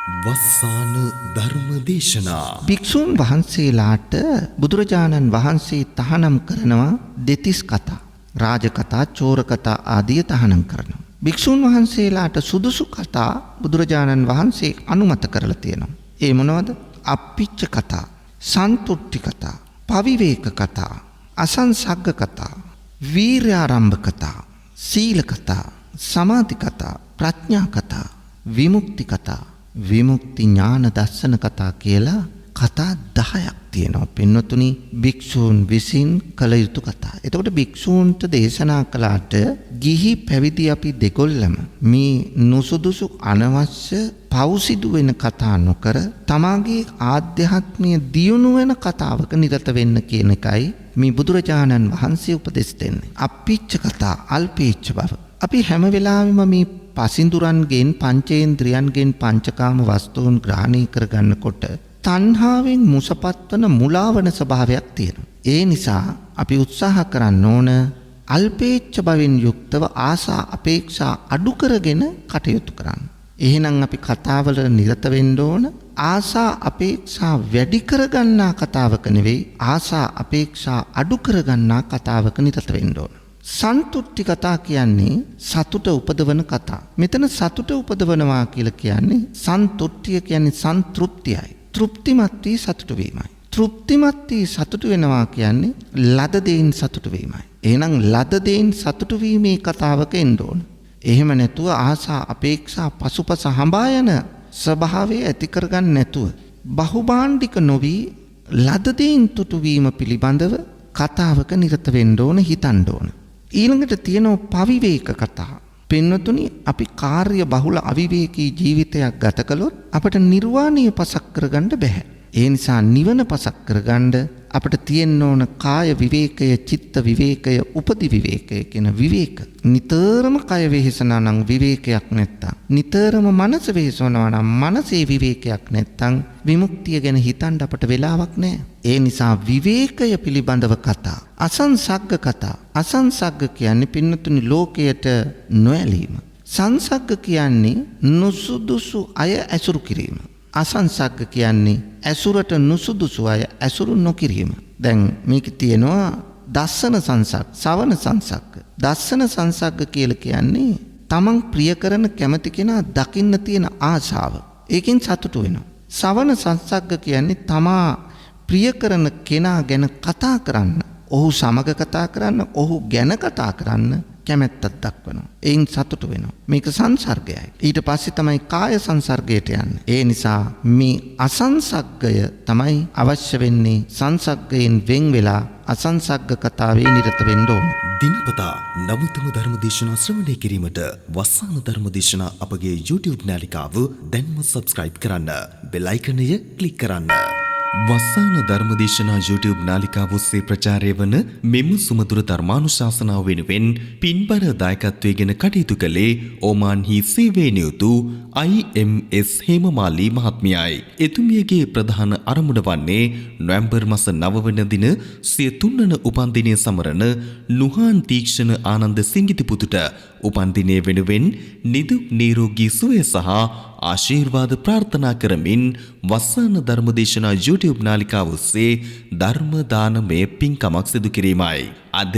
වස්සාන ධර්ම දේශනා භික්ෂුන් වහන්සේලාට බුදුරජාණන් වහන්සේ තහනම් කරනවා දෙතිස් කතා, රාජ කතා, චෝර කතා ආදිය තහනම් කරනවා. භික්ෂුන් වහන්සේලාට සුදුසු කතා බුදුරජාණන් වහන්සේ අනුමත කරලා තියෙනවා. ඒ මොනවද? අප්පිච්ච කතා, සන්තුට්ටි කතා, පවිවේක කතා, අසංසග්ග කතා, වීර්යාරම්භ කතා, සීල කතා, සමාධි කතා, ප්‍රඥා කතා, විමුක්ති කතා, විමුක්ති ඥාන දර්ශන කතා කියලා කතා 10ක් තියෙනවා. පින්වතුනි, භික්ෂූන් විසින් කළ යුතු කතා. එතකොට භික්ෂූන්ට දේශනා කළාට ගිහි පැවිදි අපි දෙකොල්ලම මේ නුසුදුසු අනවශ්‍ය පෞසිදු වෙන කතා නොකර තමාගේ ආධ්‍යාත්මීය දියුණු වෙන කතාවක නිරත වෙන්න කියන එකයි මේ බුදුරජාණන් වහන්සේ උපදෙස් දෙන්නේ. අප්පිච්ච කතා, අල්පේච්ච බව. අපි හැම වෙලාවෙම මේ පසින්දුරන්ගෙන් පංචේන්ද්‍රයන්ගෙන් පංචකාම වස්තුන් ග්‍රහණය කරගන්නකොට තණ්හාවෙන් මුසපත් වන මුලාවන ස්වභාවයක් තියෙනවා. ඒ නිසා අපි උත්සාහ කරන්න ඕන අල්පේච්ඡ භවෙන් යුක්තව ආසා අපේක්ෂා අඩු කරගෙන කටයුතු කරන්න. එහෙනම් අපි කතාවල නිරත වෙන්න ඕන ආසා අපේක්ෂා වැඩි කරගන්නා කතාවක නෙවෙයි, ආසා අපේක්ෂා අඩු කරගන්නා කතාවක නිරත වෙන්න ඕන. සන්තුට්ටි කතා කියන්නේ සතුට උපදවන කතා. මෙතන සතුට උපදවනවා කියලා කියන්නේ සන්තුට්ටිය කියන්නේ සන්තෘප්තියයි. තෘප්තිමත් වී සතුට වීමයි. තෘප්තිමත් වී සතුට වෙනවා කියන්නේ ලද දෙයින් සතුට වීමයි. එහෙනම් ලද දෙයින් සතුට වීමේ කතාවක එන්න ඕන. එහෙම නැතුව ආසා අපේක්ෂා පසුපස හඹා යන ස්වභාවය ඇති කරගන්න නැතුව බහුභාණ්ඩික නොවි ලද දෙයින් තුටු වීම පිළිබඳව කතාවක නිරත වෙන්න ඕන, හිතන්න ඕන. ඊළඟට තියෙනවා පවිවේක කතා. පින්වතුනි, අපි කාර්ය බහුල අවිවේකී ජීවිතයක් ගත කළොත් අපට නිර්වාණය පසක් කරගන්න බෑ. ඒ නිසා නිවන පසක් කරගන්න අපට තියෙන්න ඕන කාය විවේකය, චිත්ත විවේකය, උපදි විවේකය කියන විවේක. නිතරම කය වෙහෙසනා නම් විවේකයක් නැත්තම්, නිතරම මනස වෙහෙසනවා නම් මනසේ විවේකයක් නැත්තම් විමුක්තිය ගැන හිතන්න අපට වෙලාවක් නැහැ. ඒ නිසා විවේකය පිළිබඳව කතා, අසංසග්ග කතා. අසංසග්ග කියන්නේ පින්නතුනි ලෝකයට නොඇලීම. සංසග්ග කියන්නේ නුසුදුසු අය ඇසුරු කිරීම. අසංසග්ග කියන්නේ ඇසුරට නුසුදුසු අය ඇසුරු නොකිරීම. දැන් මේක තියෙනවා දස්සන සංසග්ග, සවන සංසග්ග. දස්සන සංසග්ග කියලා කියන්නේ තමන් ප්‍රිය කරන කැමති කෙනා දකින්න තියෙන ආශාව. ඒකෙන් සතුටු වෙනවා. සවන සංසග්ග කියන්නේ තමා ප්‍රිය කරන කෙනා ගැන කතා කරන්න, ඔහු සමග කතා කරන්න, ඔහු ගැන කතා කරන්න කැමැත්තක් දක්වනවා. එයින් සතුටු වෙනවා. මේක සංසර්ගයයි. ඊට පස්සේ තමයි කාය සංසර්ගයට යන්නේ. ඒ නිසා මේ අසංසග්ගය තමයි අවශ්‍ය වෙන්නේ. සංසග්ගයෙන් වෙන් වෙලා අසංසග්ග කතාවේ නිරත වෙන්න ඕන. දිනපතා නවතම ධර්ම දේශනා ශ්‍රවණය කිරීමට වස්සාන ධර්ම දේශනා අපගේ YouTube නාලිකාව දැන්ම subscribe කරන්න. බෙල් අයිකනය ක්ලික් කරන්න. වස්සාන ධර්මදේශනා YouTube නාලිකාව ඔස්සේ ප්‍රචාරය වන මෙම සුමధుර ධර්මානුශාසනාව වෙනුවෙන් පින්බර දායකත්වයෙන් කටයුතු කළේ ඕමාන්හි සේවයේ නියුතු IMS හේමමාලි මහත්මියයි. එතුමියගේ ප්‍රධාන අරමුණ වන්නේ නොවැම්බර් මාස 9 වන දින සිය 3 වන උපන්දිනය සමරන නුහාන් තීක්ෂණ ආනන්ද සිංගිති පුතුට උපන්දිනය වෙනුවෙන් නිදුක් නිරෝගී සුවය සහ ආශිර්වාද ප්‍රාර්ථනා කරමින් වස්සාන ධර්මදේශනා YouTube නාලිකාව ඔස්සේ ධර්ම දානමය පින්කමක් සිදු කිරීමයි. අද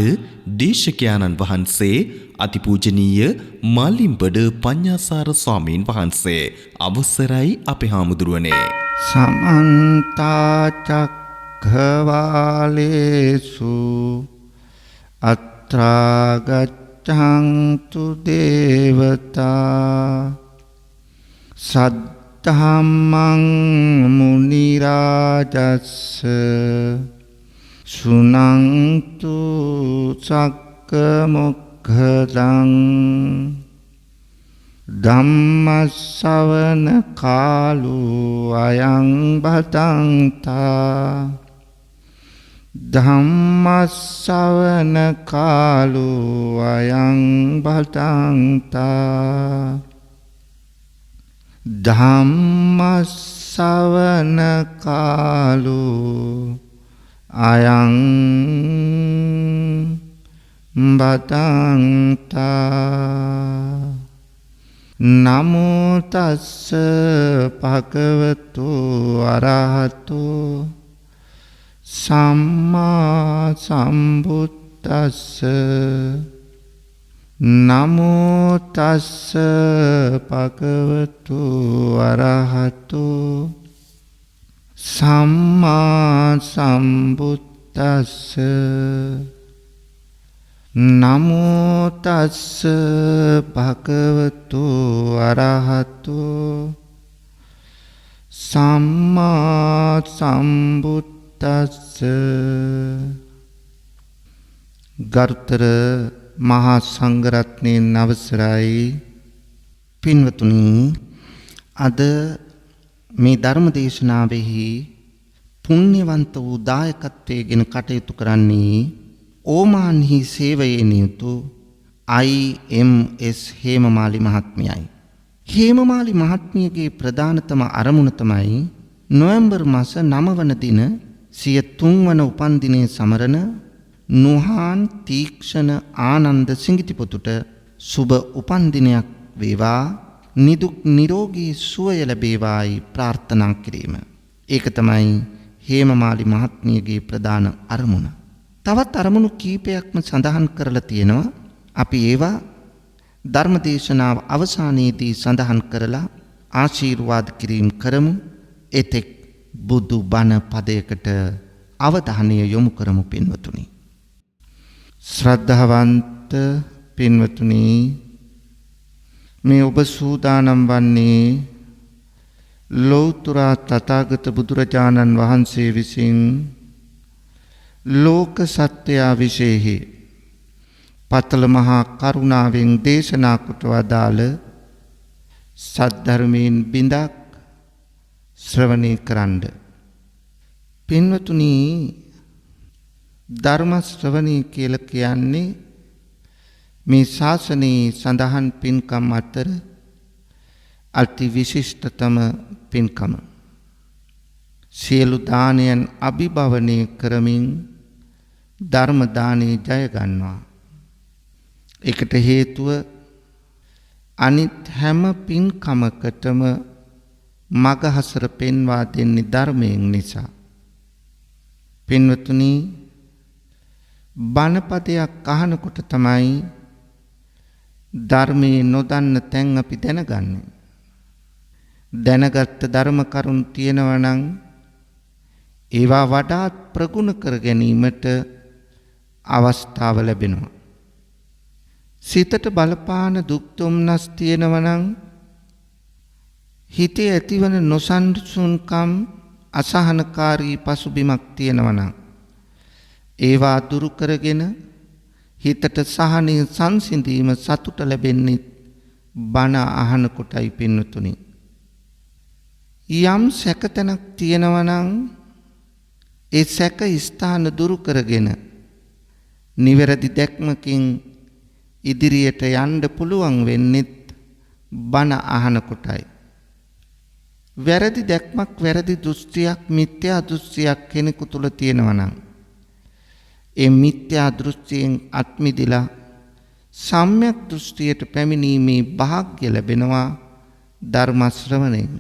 දේශකයාණන් වහන්සේ අතිපූජනීය මාලිම්බඩ පඤ්ඤාසාර ස්වාමීන් වහන්සේ. අවසරයි අපේ හාමුදුරුවනේ. සමන්ත චක්ඛවාලේසු අත්‍රා ගච්ඡන්තු දේවතා සද්ධම්මං මුනි රාජස්ස සුනන්තු සක්ක මොක්ඛදං ධම්මස්සවන කාලෝ අයං භදංතා ධම්මස්සවන කාලෝ අයං භදංතා ධම්මස්සවන කාලෝ අයං භදංතා නමෝ තස්ස භගවතු අරහතෝ සම්මා සම්බුද්දස්ස නමෝ තස්ස භගවතු අරහතෝ සම්මා සම්බුද්දස්ස නමෝ තස්ස භගවතු අරහතෝ සම්මා සම්බුද්දස්ස. ගරුතර මහා සංඝරත්නයන් අවසරයි පින්වතුනි, අද මේ ධර්ම දේශනාවෙහි පුණ්‍යවන්ත වූ දායකත්වයෙන් කටයුතු කරන්නේ ඕමාන්හි සේවයේ නියුතු IMS හේමමාලි මහත්මියයි. හේමමාලි මහත්මියගේ ප්‍රධානතම අරමුණ තමයි නොවැම්බර් මාස 9 වන දින සිය 3 වන උපන්දිනයේ සමරන නුහාන් තීක්ෂණ ආනන්ද සිඟිතිපොතුට සුබ උපන්දිනයක් වේවා, නිදුක් නිරෝගී සුවය ලැබේවායි ප්‍රාර්ථනා කිරීම. ඒක තමයි හේමමාලි මහත්මියගේ ප්‍රධාන අරමුණ. තවත් අරමුණු කීපයක්ම සඳහන් කරලා තියෙනවා. අපි ඒවා ධර්මදේශනාව අවසානයේදී සඳහන් කරලා ආශිර්වාද කිරීම කරමු. එතෙක් බුදු බණ පදයකට අවධානය යොමු කරමු පින්වතුනි. ශ්‍රද්ධාවන්ත පින්වතුනි, මේ ඔබ සූදානම් වන්නේ ලෞතර තථාගත බුදුරජාණන් වහන්සේ විසින් ලෝක සත්‍යය විශේෂෙහි පතල මහා කරුණාවෙන් දේශනා කොට වදාළ සද්ධර්මයෙන් බිඳක් ශ්‍රවණය කරන්න. පින්වතුනි, ධර්ම ශ්‍රවණය කියලා කියන්නේ මේ ශාසනයේ සඳහන් පින්කම් අතර අති විශිෂ්ටතම පින්කම. සියලු දානයන් අභිභවනය කරමින් ධර්ම දානේ ජය ගන්නවා. ඒකට හේතුව අනිත් හැම පින්කමකටම මගහසර පෙන්වා දෙන්නේ ධර්මයෙන් නිසා. පින්වතුනි, බණපදයක් අහනකොට තමයි ධර්මයේ නොදන්න තැන් අපි දැනගන්නේ. දැනගත්ත ධර්ම කරුණු තියෙනවා නම් ඒවා වඩාත් ප්‍රගුණ කර ගැනීමට අවස්ථාව ලැබෙනවා. සිතට බලපාන දුක් දුම්නස් තියෙනවා නම්, හිතේ ඇතිවන නොසන්සුන්කම් අසහනකාරී පසුබිමක් තියෙනවා නම් ඒවා දුරු කරගෙන හිතට සහනය සංසිඳීම සතුට ලැබෙන්නේ බණ අහන කොටයි පින්වතුනි. යම් සැකතැනක් තියෙනවා නම් ඒ සැක ස්ථාන දුරු කරගෙන නිවැරදි දැක්මකින් ඉදිරියට යන්න පුළුවන් වෙන්නෙත් බණ අහන කොටයි. වැරදි දැක්මක්, වැරදි දෘෂ්ටියක්, මිත්‍යා දෘෂ්ටියක් කෙනෙකු තුල තියෙනවා නම් ඒ මිත්‍යා දෘෂ්ටියෙන් අත්මිදලා සම්‍යක් දෘෂ්ටියට පැමිණීමේ වාග්ය ලැබෙනවා ධර්ම ශ්‍රවණයෙන්.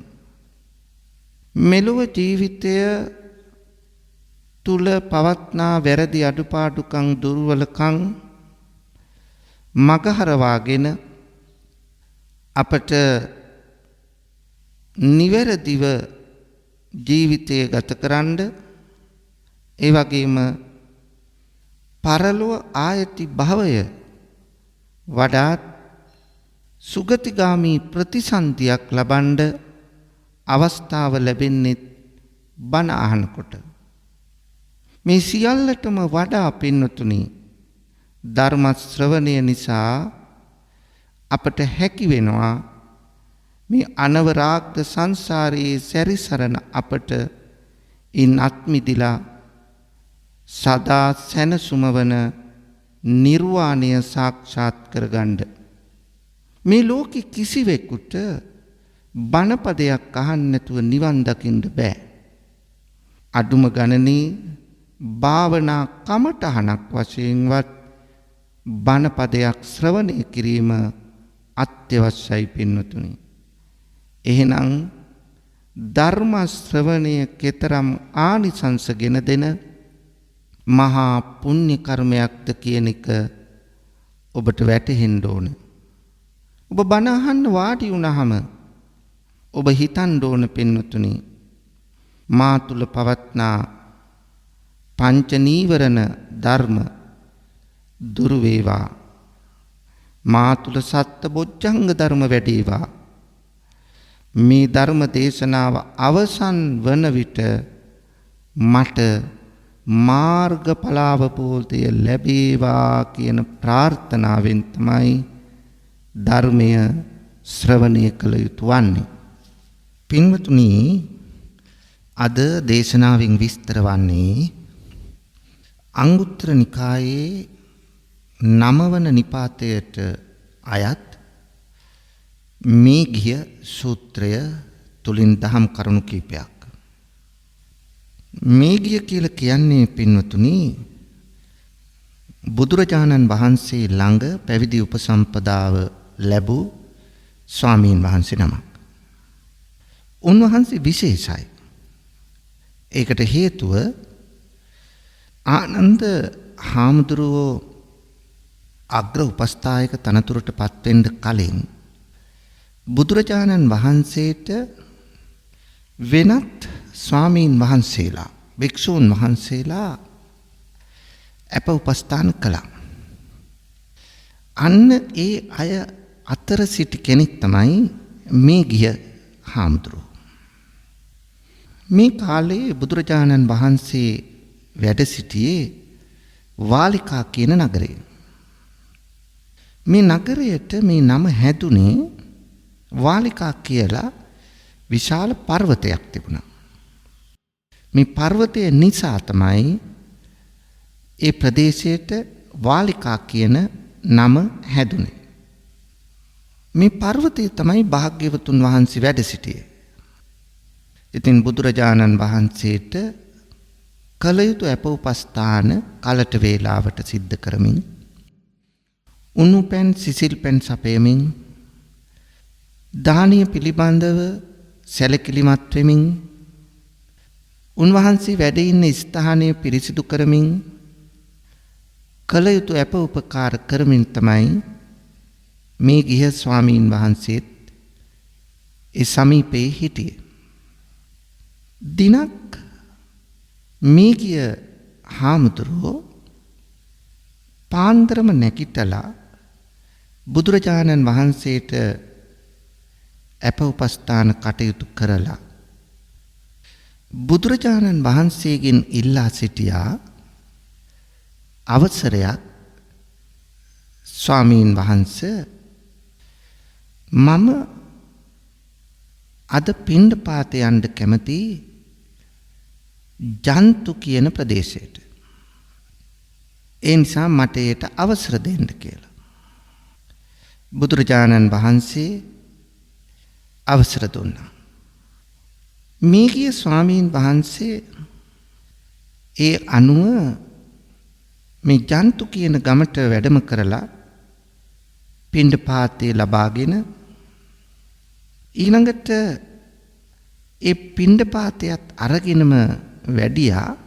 මෙලොව ජීවිතය තුල පවත්නා වැරදි අඩුපාඩුකම්, දුර්වලකම් මගහරවාගෙන අපට නිවැරදිව ජීවිතය ගතකරන්න, ඒ වගේම පරලොව ආයති භවය වඩාත් සුගතිගාමී ප්‍රතිසන්දියක් ලබන්න අවස්ථාව ලැබෙන්නේ බණ අහනකොට. මේ සියල්ලටම වඩා පින්වතුනි, ධර්ම ශ්‍රවණය නිසා අපට හැකි වෙනවා මේ අනවරාග්ද සංසාරයේ සැරිසරන අපට ඉන් අත්මිදිලා සදා සැනසුම වන නිර්වාණය සාක්ෂාත් කරගන්න. මේ ලෝකෙ කිසිවෙකුට බණපදයක් අහන්න නැතුව නිවන් දකින්න බෑ. අඩුම ගණනේ භාවනා කමටහනක් වශයෙන්වත් බණපදයක් ශ්‍රවණය කිරීම අත්‍යවශ්‍යයි පින්වතුනි. එහෙනම් ධර්ම ශ්‍රවණය කෙතරම් ආනිසංස ගෙන දෙන මහා පුණ්‍ය කර්මයක්ද කියන එක ඔබට වැටහෙන්න ඕන. ඔබ බණ අහන්න වාඩි වුණාම ඔබ හිතන්න ඕන පින්වතුනි මා තුල පවත්නා පංච නීවරණ ධර්ම දුරු වේවා. මා තුල සත්ත බොජ්ජංග ධර්ම වැඩේවා. මේ ධර්ම දේශනාව අවසන් වන විට මට මාර්ගඵල අවබෝධය ලැබේවා කියන ප්‍රාර්ථනාවෙන් තමයි ධර්මය ශ්‍රවණය කළ යුතු වන්නේ. පින්වතුනි, අද දේශනාවෙන් විස්තර වන්නේ අංගුත්තර නිකායේ 9 වන නිපාතයට අයත් මේඝිය සූත්‍රය තුලින් දහම් කරුණු කීපයක්. මේඝිය කියලා කියන්නේ පින්වතුනි බුදුරජාණන් වහන්සේ ළඟ පැවිදි උපසම්පදාව ලැබූ ස්වාමීන් වහන්සේ නමක්. උන්වහන්සේ විශේෂයි. ඒකට හේතුව ආනන්ද හාමුදුරුවෝ අග්‍ර උපස්ථායක තනතුරට පත්වෙන්න කලින් බුදුරජාණන් වහන්සේට වෙනත් ස්වාමීන් වහන්සේලා භික්ෂූන් වහන්සේලා අප උපස්ථාන කළා. අන්න ඒ අය අතර සිටි කෙනෙක් තමයි මේඝිය හාමුදුරුවෝ. මේ කාලේ බුදුරජාණන් වහන්සේ වැඩ සිටියේ වාලිකා කියන නගරේ. මේ නගරයට මේ නම හැදුනේ වාලිකා කියලා විශාල පර්වතයක් තිබුණා. මේ පර්වතය නිසා තමයි ඒ ප්‍රදේශයට වාලිකා කියන නම හැදුනේ. මේ පර්වතය තමයි භාග්‍යවතුන් වහන්සේ වැඩ සිටියේ. ඉතින් බුදුරජාණන් වහන්සේට කල යුතු අප උපස්ථාන කලට වේලාවට සිද්ධ කරමින් උණු පැන් සිසිල් පැන් සපයමින් දානීය පිළිබඳව සැලකිලිමත් වෙමින් උන්වහන්සේ වැඩ ඉන්න ස්ථානය පිරිසිදු කරමින් කල යුතු අප උපකාර කරමින් තමයි මේ ගිහ ස්වාමීන් වහන්සේත් ඒ සමීපයේ හිටියේ. දිනක් මේ ගිය හාමුදුරුවෝ පාන්දරම නැගිටලා බුදුරජාණන් වහන්සේට අප උපස්ථාන කටයුතු කරලා බුදුරජාණන් වහන්සේගෙන් ඉල්ලා සිටියා අවසරයක් ස්වාමීන් වහන්සේ මම අද පිණ්ඩපාතේ යන්න කැමති ජන්තු කියන ප්‍රදේශයට. ඒ නිසා මට ඒට අවසර දෙන්න කියලා. බුදුරජාණන් වහන්සේ අවසර දුන්නා. මේඝිය ස්වාමීන් වහන්සේ ඒ අනුව මේ ජන්තු කියන ගමට වැඩම කරලා පිණ්ඩපාතේ ලබාගෙන ඊළඟට ඒ පිණ්ඩපාතයත් අරගෙනම වැඩියා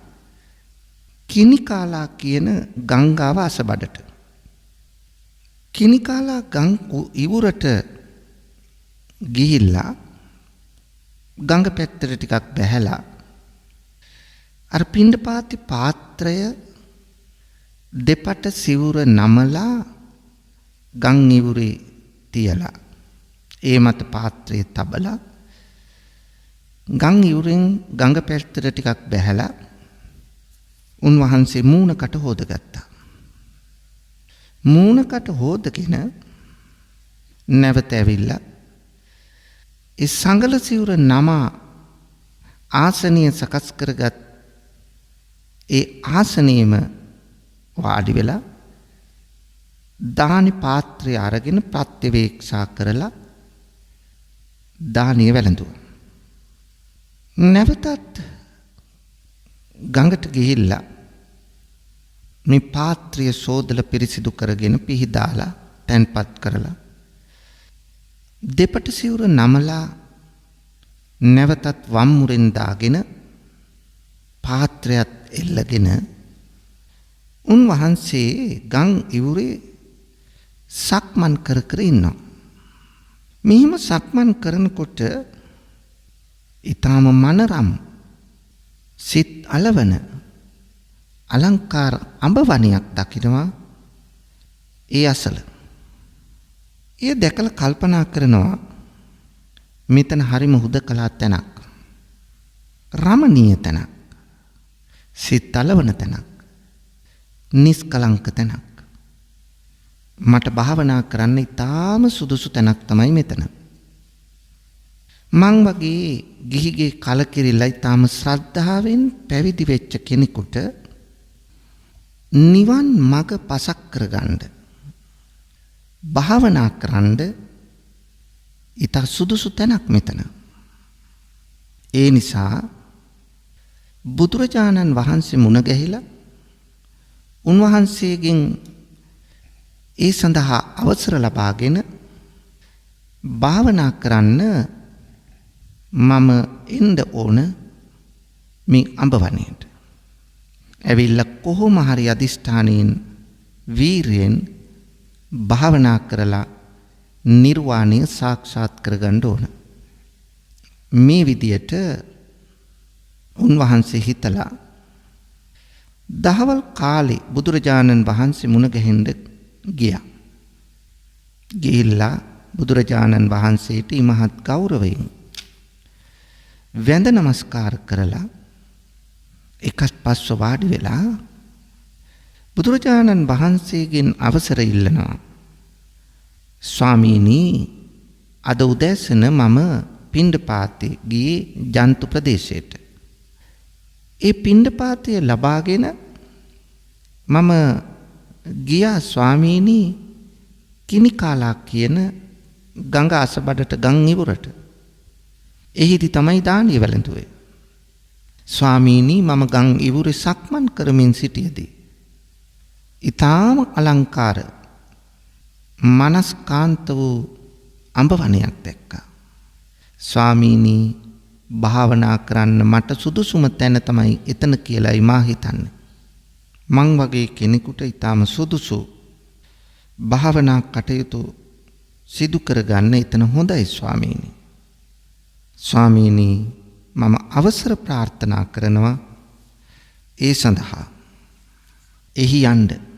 කිනිකාලා කියන ගංගාව අසබඩට. කිනිකාලා ගං ඉවුරට ගිහිල්ලා ගඟ පැත්තට ටිකක් බැහැලා අර පිණ්ඩපාති පාත්‍රය දෙපට සිවුර නමලා ගං ඉවුරේ තියලා ඒ මත පාත්‍රය තබලා ගං ඉවුරෙන් ගඟ පැත්තට ටිකක් බැහැලා උන්වහන්සේ මූණකට හොදගත්තා. මූණකට හොදගෙන නැවත ඇවිල්ලා ඒ සංගල සිවුර නම ආසනීය සකස් කරගත් ඒ ආසනීයම වාඩි වෙලා දානි පාත්‍රය අරගෙන ප්‍රත්‍යවේක්ෂා කරලා දානිය වැළඳුවා. නැවතත් ගඟට ගිහිල්ලා මේ පාත්‍රය සෝදලා පිරිසිදු කරගෙන පිහිදාලා තැන්පත් කරලා දෙපට සිවුර නමලා නැවතත් වම්මුරෙන් දාගෙන පාත්‍රයත් එල්ලගෙන උන්වහන්සේ ගම් ඉවුරේ සක්මන් කර කර ඉන්නවා. මෙහිම සක්මන් කරනකොට ඊටාම මනරම් සිත් අලවන අලංකාර අඹ වනයක් දකිනවා ඒ අසල. ඒ දැකලා කල්පනා කරනවා මෙතන හරිම හුදකලා තැනක්, රමණීය තැනක්, සිත් අලවන තැනක්, නිස්කලංක තැනක්. මට භාවනා කරන්න ඊටාම සුදුසු තැනක් තමයි මෙතන. මං වගේ ගිහිගේ කලකිරිලා ඊටාම ශ්‍රද්ධාවෙන් පැවිදි වෙච්ච කෙනෙකුට නිවන් මඟ පසක් කරගන්න භාවනා කරන්න ඊට සුදුසු තැනක් මෙතන. ඒ නිසා බුදුරජාණන් වහන්සේ මුණ ගැහිලා උන්වහන්සේගෙන් ඒ සඳහා අවසර ලබාගෙන භාවනා කරන්න මම එන්න ඕන මේ අඹවණේට. ඇවිල්ලා කොහොම හරි අදිෂ්ඨානයෙන් වීරියෙන් භාවනා කරලා නිර්වාණය සාක්ෂාත් කරගන්න ඕන. මේ විදියට උන්වහන්සේ හිතලා දහවල් කාලේ බුදුරජාණන් වහන්සේ මුණ ගැහෙන්න ගියා. ගිහිල්ලා බුදුරජාණන් වහන්සේට ඉමහත් ගෞරවයෙන් වැඳ නමස්කාර කරලා එකත් පස්ව වාඩි වෙලා බුදුරජාණන් වහන්සේගෙන් අවසර ඉල්ලනවා. ස්වාමීනි, අද උදෑසන මම පිණ්ඩපාතේ ගියේ ජන්තු ප්‍රදේශයට. ඒ පිණ්ඩපාතය ලබාගෙන මම ගියා ස්වාමීනි කිනිකාලා කියන ගඟ අසබඩට ගම් ඉවුරට. එහිදි තමයි දානිය වැළඳුවේ. ස්වාමීනි, මම ගම් ඉවුරේ සක්මන් කරමින් සිටියදී ඊටාම අලංකාර මනස්කාන්ත වූ අඹ වනයක් දැක්කා. ස්වාමීනි, භාවනා කරන්න මට සුදුසුම තැන තමයි එතන කියලායි මා හිතන්නේ. මං වගේ කෙනෙකුට ඊටාම සුදුසු භාවනා කටයුතු සිදු කරගන්න එතන හොඳයි ස්වාමීනි. ස්වාමීනි, මම අවසර ප්‍රාර්ථනා කරනවා ඒ සඳහා එහි යන්න.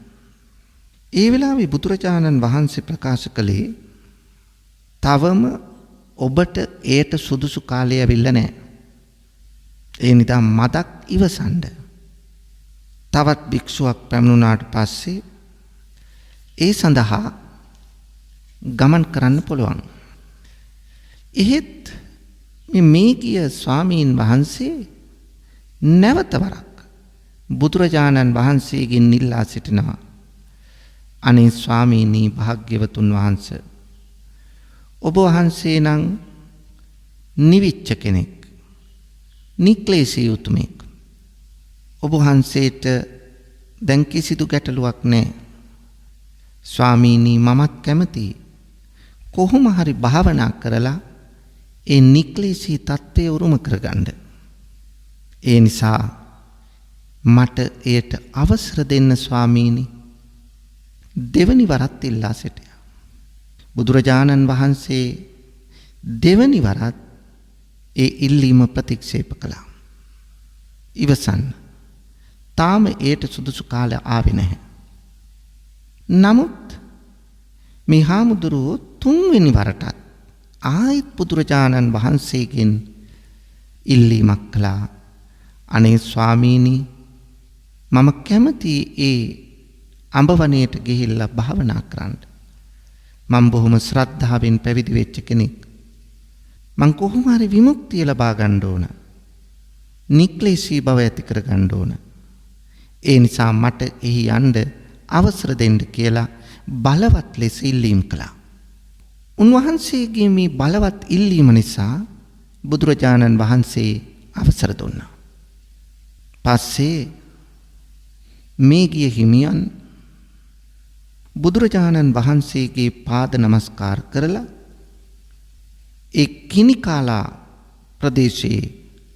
ඒ වෙලාවේ බුදුරජාණන් වහන්සේ ප්‍රකාශ කළේ තවම ඔබට ඒට සුදුසු කාලය ඇවිල්ලා නැහැ. ඒ නිසා මදක් ඉවසන්න. තවත් භික්ෂුවක් පැමිණුණාට පස්සේ ඒ සඳහා ගමන් කරන්න පුළුවන්. එහෙත් මේ ගිය ස්වාමීන් වහන්සේ නැවත වරක් බුදුරජාණන් වහන්සේගෙන් ඉල්ලා සිටිනවා. අනේ ස්වාමීනි, භාග්‍යවතුන් වහන්සේ, ඔබ වහන්සේ නම් නිවිච්ච කෙනෙක්, නික්ලේශී උතුමෙක්. ඔබ වහන්සේට දැන් කිසිදු ගැටලුවක් නැහැ. ස්වාමීනි, මමත් කැමතියි කොහොම හරි භාවනා කරලා ඒ නික්ලේශී தත්ත්වය උරුම කරගන්න. ඒ නිසා මට එයට අවසර දෙන්න ස්වාමීනි. දෙවනි වරත් ඉල්ලා සිටියා. බුදුරජාණන් වහන්සේ දෙවනි වරත් ඒ ඉල්ලීම ප්‍රතික්ෂේප කළා. ඉවසන්න. තාම ඒට සුදුසු කාලය ආවේ නැහැ. නමුත් මේ හාමුදුරුවෝ තුන්වෙනි වරටත් ආයිත් බුදුරජාණන් වහන්සේගෙන් ඉල්ලීමක් කළා. අනේ ස්වාමීනි, මම කැමති ඒ අඹවණේට ගිහිල්ලා භාවනා කරන්න. මම බොහොම ශ්‍රද්ධාවෙන් පැවිදි වෙච්ච කෙනෙක්. මං කොහොම හරි විමුක්තිය ලබා ගන්න ඕන. නික්ලේශී බව ඇති කර ගන්න ඕන. ඒ නිසා මට එහි යන්න අවසර දෙන්න කියලා බලවත් ලෙස ඉල්ලීම් කළා. උන්වහන්සේගේ මේ බලවත් ඉල්ලීම නිසා බුදුරජාණන් වහන්සේ අවසර දුන්නා. පස්සේ මේ ගිය හිමියන් බුදුරජාණන් වහන්සේගේ පාද නමස්කාර කරලා ඒ කිනිකාලා ප්‍රදේශයේ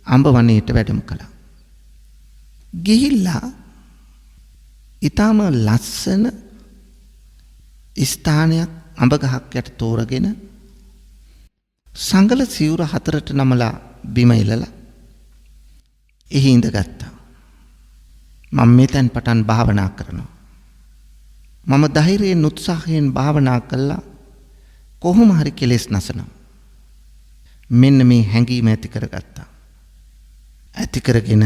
අඹ වනයේට වැඩම කළා. ගිහිල්ලා ඊටම ලස්සන ස්ථානයක් අඹ ගහක් යට තෝරගෙන සංගල සිවුර 4ට නමලා බිම ඉලලා එහි ඉඳගත්තා. මම මෙතෙන් පටන් භාවනා කරනවා. මම ධෛර්යයෙන් උත්සාහයෙන් භාවනා කළා කොහොම හරි කෙලෙස් නැසනවා. මෙන්න මේ හැඟීම ඇති කරගත්තා. ඇති කරගෙන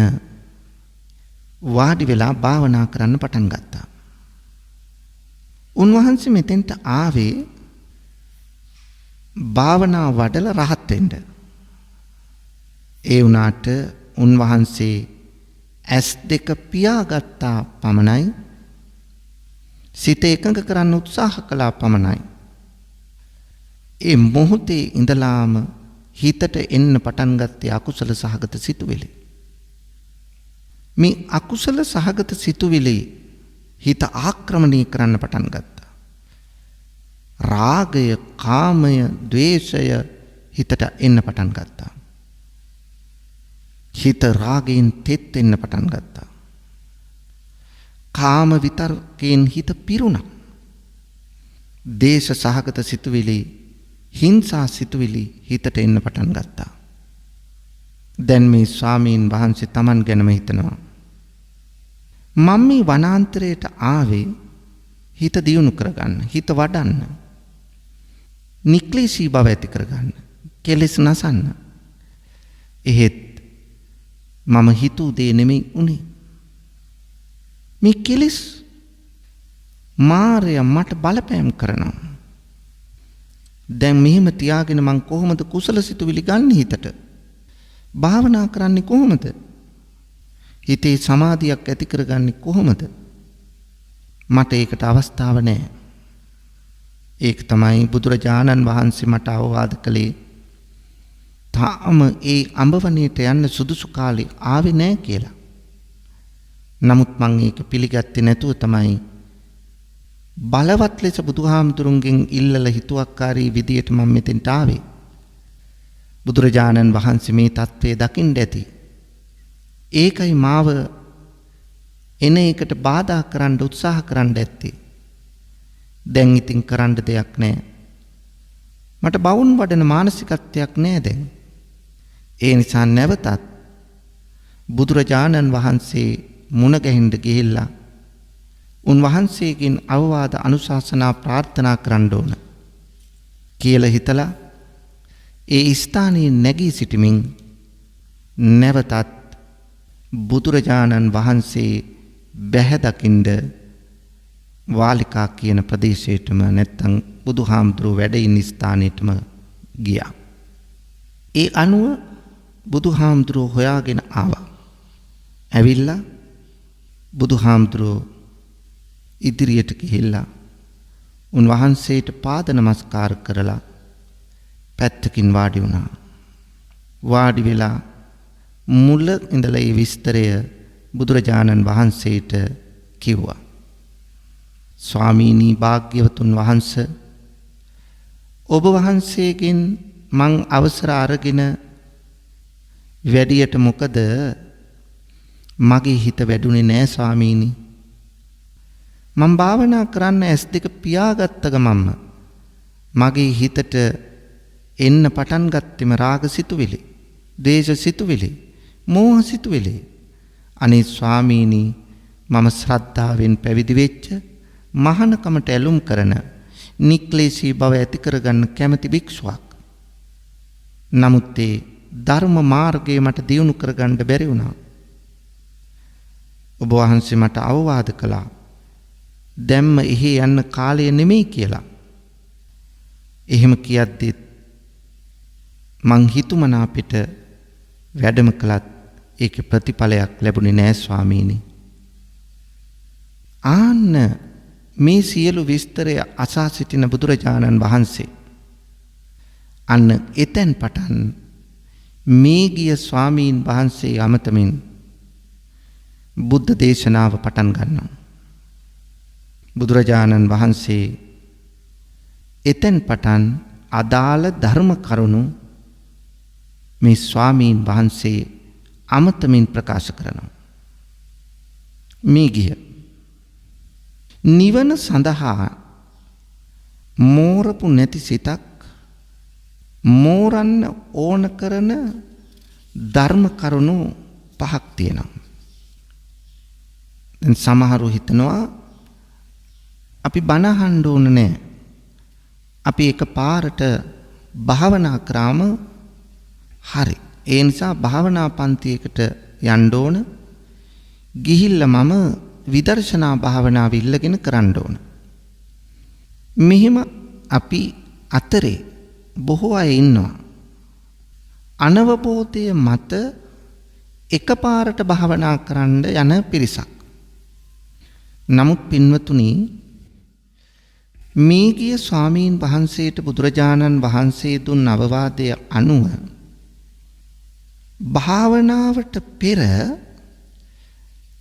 වාඩි වෙලා භාවනා කරන්න පටන් ගත්තා. උන්වහන්සේ මෙතෙන්ට ආවේ භාවනා වඩලා රහත් වෙන්න. ඒ වුණාට උන්වහන්සේ S2 පියාගත්තා පමණයි, සිත එකඟ කරන්න උත්සාහ කළා පමණයි. ඒ මොහොතේ ඉඳලාම හිතට එන්න පටන් ගත්තේ අකුසල සහගත සිතුවිලි. මේ අකුසල සහගත සිතුවිලි හිත ආක්‍රමණය කරන්න පටන් ගත්තා. රාගය, කාමය, ද්වේෂය හිතට එන්න පටන් ගත්තා. හිත රාගයෙන් තෙත් වෙන්න පටන් ගත්තා. කාම විතර්කයෙන් හිත පිරුණා. දේශ සහගත සිතුවිලි, හිංසා සිතුවිලි හිතට එන්න පටන් ගත්තා. දැන් මේ ස්වාමීන් වහන්සේ Taman ගැනම හිතනවා. මම මේ වනාන්තරයට ආවේ හිත දියුණු කරගන්න, හිත වඩන්න, නික්ලේශී බව ඇති කරගන්න, කෙලෙස් නසන්න. එහෙත් මම හිතුව දේ නෙමෙයි උනේ. මේ කෙලෙස් මායя මට බලපෑම් කරනවා. දැන් මෙහෙම තියාගෙන මං කොහොමද කුසල සිතුවිලි ගන්න හිතට? භාවනා කරන්නේ කොහොමද? හිතේ සමාධියක් ඇති කරගන්නේ කොහොමද? මට ඒකට අවස්ථාව නැහැ. ඒක තමයි බුදුරජාණන් වහන්සේ මට අවවාද කළේ. තාම ඒ අඹවණේට යන්න සුදුසු කාලේ ආවේ නැහැ කියලා. නමුත් මං ඒක පිළිගත්තේ නැතුව තමයි බලවත් ලෙස බුදුහාමුදුරුන්ගෙන් ඉල්ලලා හිතුවක්කාරී විදියට මම මෙතෙන්ට ආවේ. බුදුරජාණන් වහන්සේ මේ தત્ත්වය දකින්න ඇති. ඒකයි මාව එන එකට බාධා කරන්න උත්සාහ කරන්න ඇත්තේ. දැන් ඉතින් කරන්න දෙයක් නැහැ. මට බවුන් වඩන මානසිකත්වයක් නැහැ දැන්. ඒ නිසා නැවතත් බුදුරජාණන් වහන්සේ මුණ ගැහින්න ගිහිල්ලා උන්වහන්සේගෙන් අවවාද අනුශාසනා ප්‍රාර්ථනා කරන්න ඕන කියලා හිතලා ඒ ස්ථානයේ නැගී සිටමින් නැවතත් බුදුරජාණන් වහන්සේ බැහැ දකින්න වාලිකා කියන ප්‍රදේශයටම නැත්තම් බුදුහාමුදුරුවෝ වැඩ ඉන්න ස්ථානෙටම ගියා. ඒ අනුව බුදුහාමුදුරුවෝ හොයාගෙන ආවා. ඇවිල්ලා බුදුහාමුදුරුවෝ ඉදිරියට ගිහිල්ලා උන්වහන්සේට පාද නමස්කාර කරලා පැත්තකින් වාඩි වුණා. වාඩි වෙලා මුල ඉඳලා මේ විස්තරය බුදුරජාණන් වහන්සේට කිව්වා. ස්වාමීනි භාග්‍යවතුන් වහන්සේ, ඔබ වහන්සේගෙන් මං අවසර අරගෙන වැඩියට මොකද මගේ හිත වැඩුණේ නෑ ස්වාමීනි. මම භාවනා කරන්න S2 පියාගත්ත ගමන්ම මගේ හිතට එන්න පටන් ගත්තෙම රාග සිතුවිලි, ද්වේෂ සිතුවිලි, මෝහ සිතුවිලි. අනේ ස්වාමීනි, මම ශ්‍රද්ධාවෙන් පැවිදි වෙච්ච, මහානකමට ඇලුම් කරන, නික්ලේශී බව ඇති කරගන්න කැමති භික්ෂුවක්. නමුත් ඒ ධර්ම මාර්ගය මට දියුණු කරගන්න බැරි වුණා. ඔබ වහන්සේ මට අවවාද කළා දැම්ම එහි යන්න කාලය නෙමෙයි කියලා. එහෙම කියද්දි මං හිතුමනා පිට වැඩම කළත් ඒකේ ප්‍රතිඵලයක් ලැබුණේ නෑ ස්වාමීනි. ආන්න මේ සියලු විස්තරය අසා සිටින බුදුරජාණන් වහන්සේ අන්න එතෙන් පටන් මේ ගිය ස්වාමීන් වහන්සේ අමතමින් බුද්ධ දේශනාව පටන් ගන්නවා. බුදුරජාණන් වහන්සේ එතෙන් පටන් අදාළ ධර්ම කරුණු මේ ස්වාමීන් වහන්සේ අමතමින් ප්‍රකාශ කරනවා. මේ ගිය නිවන සඳහා මෝරපු නැති සිතක් මෝරන්න ඕන කරන ධර්ම කරුණු 5ක් තියෙනවා. දැන් සමහරු හිතනවා අපි බණ අහන්න ඕන නෑ. අපි එකපාරට භාවනා කරාම හරි. ඒ නිසා භාවනා පන්තියකට යන්න ඕන. ගිහිල්ලා මම විදර්ශනා භාවනාව ඉල්ලගෙන කරන්න ඕන. මෙහිම අපි අතරේ බොහෝ අය ඉන්නවා. අනවබෝධය මත එකපාරට භාවනා කරන්න යන පිරිසක්. නමුත් පින්වතුනි, මේ ගිය ස්වාමීන් වහන්සේට බුදුරජාණන් වහන්සේ දුන් අවවාදය අනුව භාවනාවට පෙර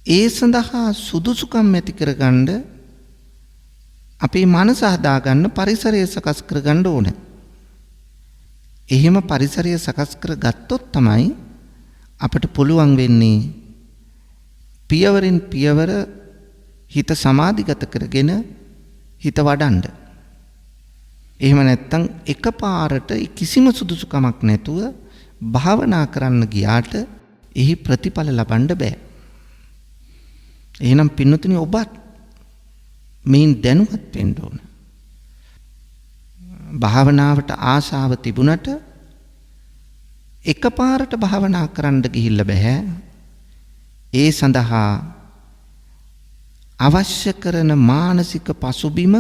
ඒ සඳහා සුදුසුකම් ඇති කරගන්න අපේ මනස හදාගන්න පරිසරය සකස් කරගන්න ඕනේ. එහෙම පරිසරය සකස් කරගත්තොත් තමයි අපට පුළුවන් වෙන්නේ පියවරින් පියවර හිත සමාධිගත කරගෙන හිත වඩන්න. එහෙම නැත්නම් එකපාරට කිසිම සුදුසුකමක් නැතුව භාවනා කරන්න ගියාට එහි ප්‍රතිඵල ලබන්න බෑ. එහෙනම් පින්නතුනි, ඔබත් මේන් දැනුවත් වෙන්න ඕන. භාවනාවට ආශාව තිබුණට එකපාරට භාවනා කරන්න ගිහිල්ලා බෑ. ඒ සඳහා අවශ්‍ය කරන මානසික පසුබිම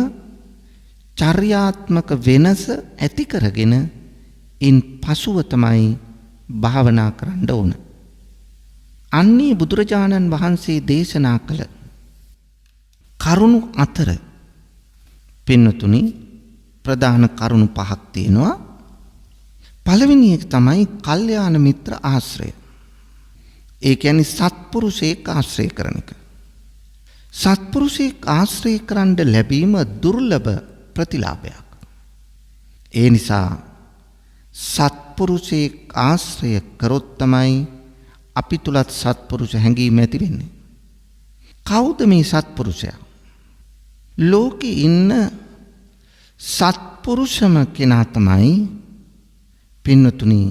චර්යාත්මක වෙනස ඇති කරගෙන ඉන් පසුව තමයි භාවනා කරන්න ඕන. අන්නේ බුදුරජාණන් වහන්සේ දේශනා කළ කරුණු අතර පින්නතුනි ප්‍රධාන කරුණු 5ක් තියෙනවා. පළවෙනි එක තමයි කල්යාණ මිත්‍ර ආශ්‍රය. ඒ කියන්නේ සත්පුරුෂයෙක් ආශ්‍රය කරන එක. සත්පුරුෂයෙක් ආශ්‍රය කරන්න ලැබීම දුර්ලභ ප්‍රතිලාභයක්. ඒ නිසා සත්පුරුෂයෙක් ආශ්‍රය කරොත් තමයි අපි තුලත් සත්පුරුෂ හැඟීම ඇති වෙන්නේ. කවුද මේ සත්පුරුෂයා? ලෝකේ ඉන්න සත්පුරුෂම කෙනා තමයි පින්නතුනි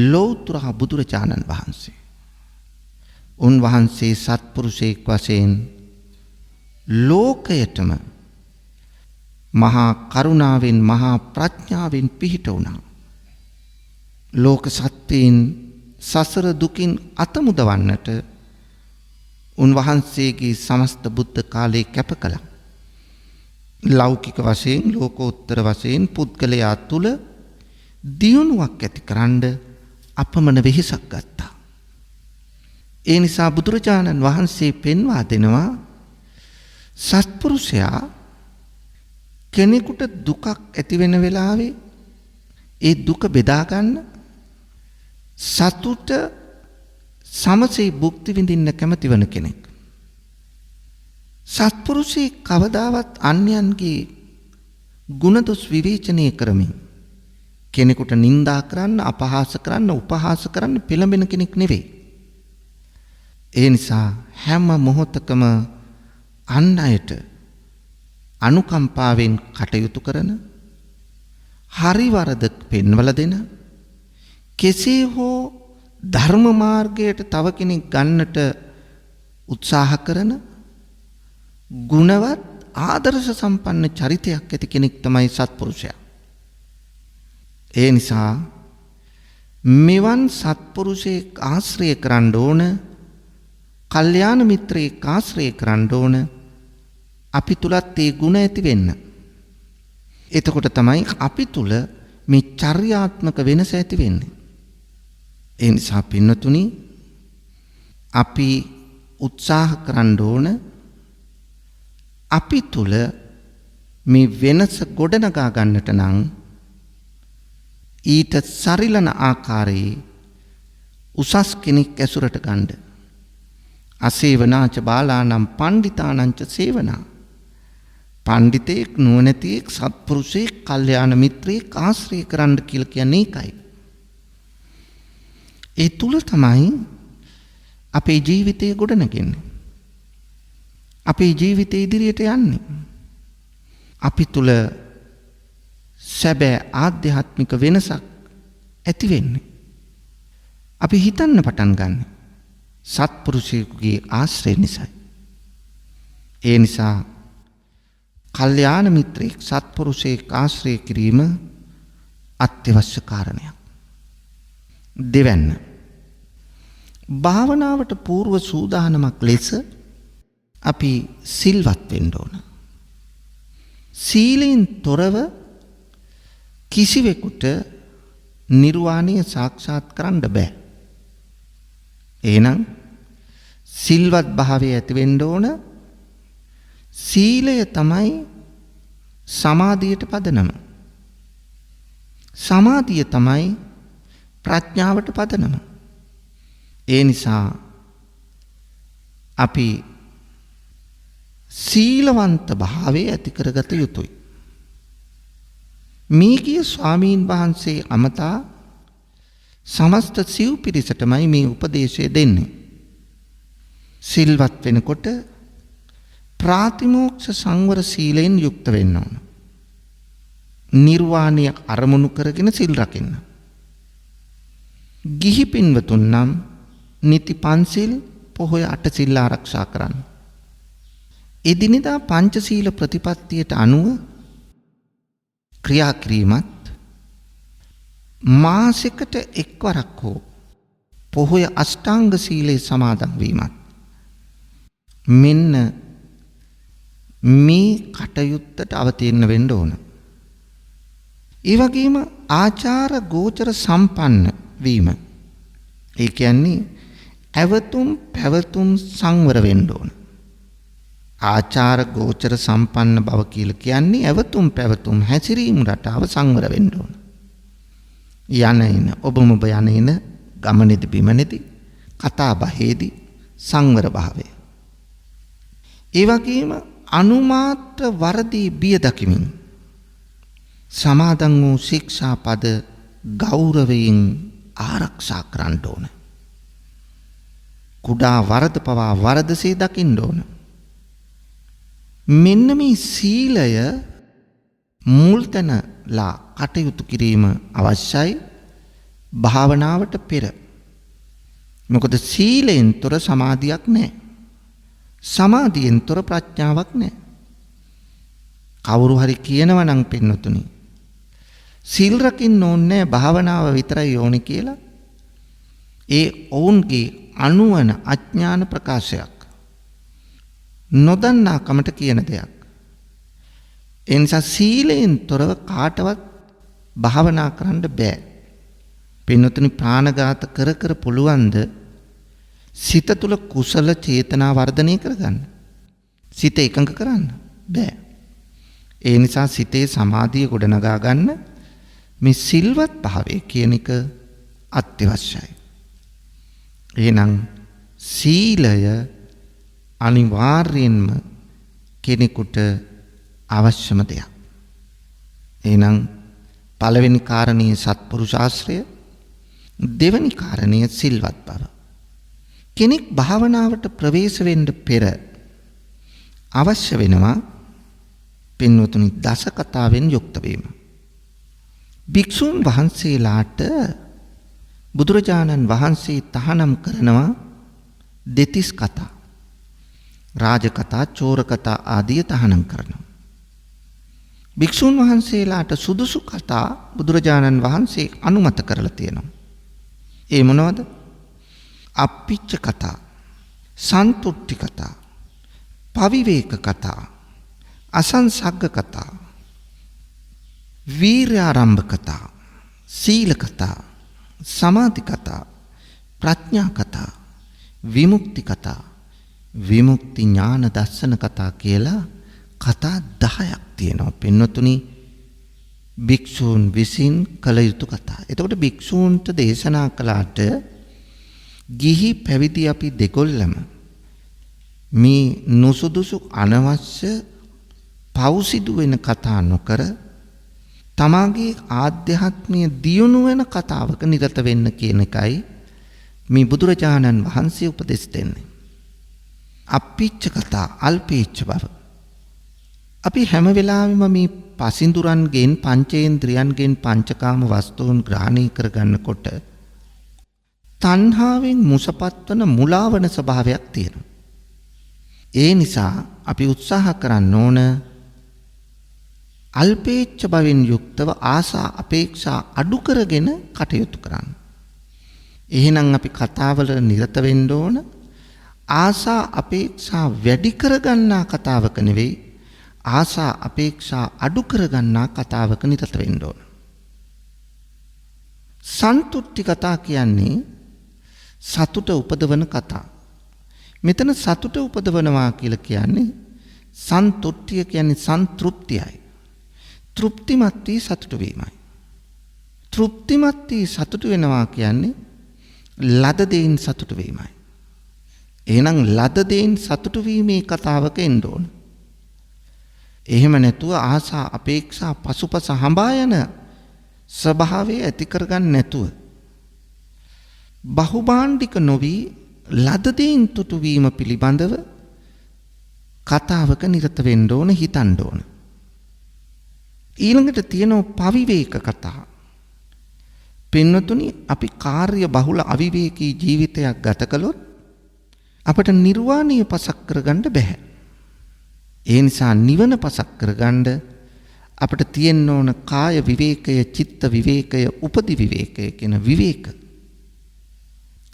ලෞතර බුදුරජාණන් වහන්සේ. උන්වහන්සේ සත්පුරුෂයෙක් වශයෙන් ලෝකයටම මහා කරුණාවෙන් මහා ප්‍රඥාවෙන් පිහිට වුණා. ලෝක සත්‍යයෙන් සසර දුකින් අත මුදවන්නට උන්වහන්සේගේ සමස්ත බුද්ධ කාලය කැප කළා. ලෞකික වශයෙන් ලෝකෝත්තර වශයෙන් පුද්ගලයා තුල දියුණුවක් ඇතිකරන්න අපමණ වෙහෙසක් ගත්තා. ඒ නිසා බුදුරජාණන් වහන්සේ පෙන්වා දෙනවා සත්පුරුෂයා කෙනෙකුට දුකක් ඇති වෙන වෙලාවේ ඒ දුක බෙදා ගන්න, සතුට සමසේ භුක්ති විඳින්න කැමති වෙන කෙනෙක්. සත්පුරුෂයෙක් කවදාවත් අන්‍යයන්ගේ ගුණදොස් විවේචනය කරමින් කෙනෙකුට නිඳා කරන්න, අපහාස කරන්න, උපහාස කරන්න පෙළඹෙන කෙනෙක් නෙවෙයි. ඒ නිසා හැම මොහොතකම අන් අයට අනුකම්පාවෙන් කටයුතු කරන, හරි වරද පෙන්වලා දෙන, කෙසේ හෝ ධර්ම මාර්ගයට තව කෙනෙක් ගන්නට උත්සාහ කරන ගුණවත් ආදර්ශ සම්පන්න චරිතයක් ඇති කෙනෙක් තමයි සත්පුරුෂයා. ඒ නිසා මෙවන් සත්පුරුෂයෙක් ආශ්‍රය කරන්න ඕන, කල්යාණ මිත්‍රයෙක් ආශ්‍රය කරන්න ඕන. අපි තුලත් ඒ ගුණ ඇති වෙන්න. එතකොට තමයි අපි තුල මේ චර්යාත්මක වෙනස ඇති වෙන්නේ. ඒ නිසා පින්නතුනි, අපි උත්සාහ කරන්න ඕන අපි තුල මේ වෙනස ගොඩනගා ගන්නට නම් ඊට සරිලන ආකාරයේ උසස් කෙනෙක් ඇසුරට ගන්න. අසේවනාච බාලානම් පණ්ඩිතානංච සේවනා. පණ්ඩිතෙක්, නුවණැතියෙක්, සත්පුරුෂයෙක්, කල්යාණ මිත්‍රයෙක් ආශ්‍රය කරන්න කියලා කියන්නේ ඒකයි. ඒ තුල තමයි අපේ ජීවිතය ගොඩනගන්නේ. අපේ ජීවිතය ඉදිරියට යන්නේ. අපි තුල සැබෑ ආධ්‍යාත්මික වෙනසක් ඇති වෙන්නේ. අපි හිතන්න පටන් ගන්න සත්පුරුෂයෙකුගේ ආශ්‍රය නිසායි. ඒ නිසා කල්යාණ මිත්‍රයෙක් සත්පුරුෂයෙක් ආශ්‍රය කිරීම අත්‍යවශ්‍ය කාරණයක්. දෙවැන්න භාවනාවට పూర్ව සූදානමක් ලෙස අපි සිල්වත් වෙන්න ඕන. සීලෙන් තොරව කිසිවෙකුට නිර්වාණය සාක්ෂාත් කරන්න බෑ. එහෙනම් සිල්වත් භාවය ඇති වෙන්න ඕන. සීලය තමයි සමාධියට පදනම. සමාධිය තමයි ප්‍රඥාවට පදනම. ඒ නිසා අපි සීලවන්ත භාවය ඇති කරගත යුතුයි. මේකී ස්වාමීන් වහන්සේ අමතා සමස්ත සිව් පිරිසටමයි මේ උපදේශය දෙන්නේ. සිල්වත් වෙනකොට ප්‍රාතිමෝක්ෂ සංවර සීලෙන් යුක්ත වෙන්න ඕන. නිර්වාණය අරමුණු කරගෙන සිල් රකින්න. ගිහි පින්වතුන් නම් නිති පන්සිල් පොහොය අටසිල් ආරක්ෂා කරන්න. එදිනෙදා පංචශීල ප්‍රතිපත්තියට අනුව ක්‍රියා කිරීමත් මාසෙකට එක්වරක් හෝ පොහොය අෂ්ටාංග සීලේ සමාදන් වීමත් මෙන්න මේ කටයුත්තට අවතීර්ණ වෙන්න ඕන. ඒ වගේම ආචාර ගෝචර සම්පන්න වීම. ඒ කියන්නේ ඇවතුම් පැවතුම් සංවර වෙන්න ඕන. ආචාර ගෝචර සම්පන්න බව කියලා කියන්නේ ඇවතුම් පැවතුම් හැසිරීම රටාව සංවර වෙන්න ඕන. යන ඔබ යන ගමනේදී බිමනේදී කතා බහේදී සංවර භාවය. ඒ වගේම අනුමාත්‍ර වරදී බිය දකිමින් සමාදන් වූ ශික්ෂා පද ගෞරවයෙන් ආරක්ෂා කරන්න ඕන. කුඩා වරද පවා වරදසේ දකින්න ඕන. මෙන්න මේ සීලය මුල් තැනලා කටයුතු කිරීම අවශ්‍යයි භාවනාවට පෙර. මොකද සීලෙන් තොර සමාධියක් නැහැ. සමාධියෙන් තොර ප්‍රඥාවක් නැහැ. කවුරු හරි කියනවා නම් පින්නතුනි සිල් රකින්න ඕනේ භාවනාව විතරයි ඕනේ කියලා ඒ ඔවුන්ගේ අනුවන අඥාන ප්‍රකාශයක්. නොදන්නා කමට කියන දෙයක්. ඒ නිසා සීලෙන් තොරව කාටවත් භාවනා කරන්න බෑ. පින්නතුනි ප්‍රාණඝාත කර කර පුළුවන්ද සිත තුළ කුසල චේතනා වර්ධනය කරගන්න? සිත එකඟ කරන්න බෑ. ඒ නිසා සිතේ සමාධිය ගොඩනගා ගන්න මේ සිල්වත් භාවය කියන එක අත්‍යවශ්‍යයි. එහෙනම් සීලය අනිවාර්යෙන්ම කෙනෙකුට අවශ්‍යම දෙයක්. එහෙනම් පළවෙනි කාරණේ සත්පුරුෂාශ්‍රය, දෙවෙනි කාරණේ සිල්වත් බව. කෙනෙක් භාවනාවට ප්‍රවේශ වෙන්න පෙර අවශ්‍ය වෙනවා පින්වතුනි දස කතාවෙන් යුක්ත වීම. භික්ෂුන් වහන්සේලාට බුදුරජාණන් වහන්සේ තහනම් කරනවා දෙතිස් කතා. රාජ කතා, චෝර කතා ආදිය තහනම් කරනවා. භික්ෂුන් වහන්සේලාට සුදුසු කතා බුදුරජාණන් වහන්සේ අනුමත කරලා තියෙනවා. ඒ මොනවද? අප්පිච්ච කතා, සන්තුට්ටි කතා, පවිවේක කතා, අසංසග්ග කතා, වීර්යාරම්භ කතා, සීල කතා, සමාධි කතා, ප්‍රඥා කතා, විමුක්ති කතා, විමුක්ති ඥාන දර්ශන කතා කියලා කතා 10ක් තියෙනවා. පින්නතුනි භික්ෂූන් විසින් කළ යුතු කතා. එතකොට භික්ෂූන්ට දේශනා කළාට ගිහි පැවිදි අපි දෙකොල්ලම මේ නුසුදුසු අනවශ්‍ය පෞසිදු වෙන කතා නොකර තමාගේ ආධ්‍යාත්මීය දියුණු වෙන කතාවක නිරත වෙන්න කියන එකයි මේ බුදුරජාණන් වහන්සේ උපදෙස් දෙන්නේ. අප්පිච්ච කතා අල්පීච්ච බව. අපි හැම වෙලාවෙම මේ පසින්දුරන්ගෙන් පංචේන්ද්‍රයන්ගෙන් පංචකාම වස්තුන් ග්‍රහණය කරගන්නකොට තණ්හාවෙන් මුසපත් වන මුලාවන ස්වභාවයක් තියෙනවා. ඒ නිසා අපි උත්සාහ කරන්න ඕන අල්පේච්ඡ භවෙන් යුක්තව ආසා අපේක්ෂා අඩු කරගෙන කටයුතු කරන්න. එහෙනම් අපි කතාවල නිරත වෙන්න ඕන ආසා අපේක්ෂා වැඩි කරගන්නා කතාවක නෙවෙයි ආසා අපේක්ෂා අඩු කරගන්නා කතාවක නිරත වෙන්න ඕන. සන්තුට්ටි කතා කියන්නේ සතුට උපදවන කතා. මෙතන සතුට උපදවනවා කියලා කියන්නේ සන්තුට්ටිය කියන්නේ සන්තෘප්තියයි. තෘප්තිමත් වී සතුටු වීමයි. තෘප්තිමත් වී සතුටු වෙනවා කියන්නේ ලද දෙයින් සතුටු වීමයි. එහෙනම් ලද දෙයින් සතුටු වීමේ කතාවක එන්න ඕන. එහෙම නැතුව ආසා අපේක්ෂා පසුපස හඹා යන ස්වභාවය ඇති කරගන්න නැතුව බහුභාණ්ඩික නොවි ලද දෙයින් තුටු වීම පිළිබඳව කතාවක නිරත වෙන්න ඕන හිතන්න ඕන. ඊළඟට තියෙනවා පවිවේක කතා. පින්නතුනි අපි කාර්ය බහුල අවිවේකී ජීවිතයක් ගත කළොත් අපට නිර්වාණය පසක් කරගන්න බෑ. ඒ නිසා නිවන පසක් කරගන්න අපට තියෙන්න ඕන කාය විවේකය, චිත්ත විවේකය, උපදි විවේකය කියන විවේක.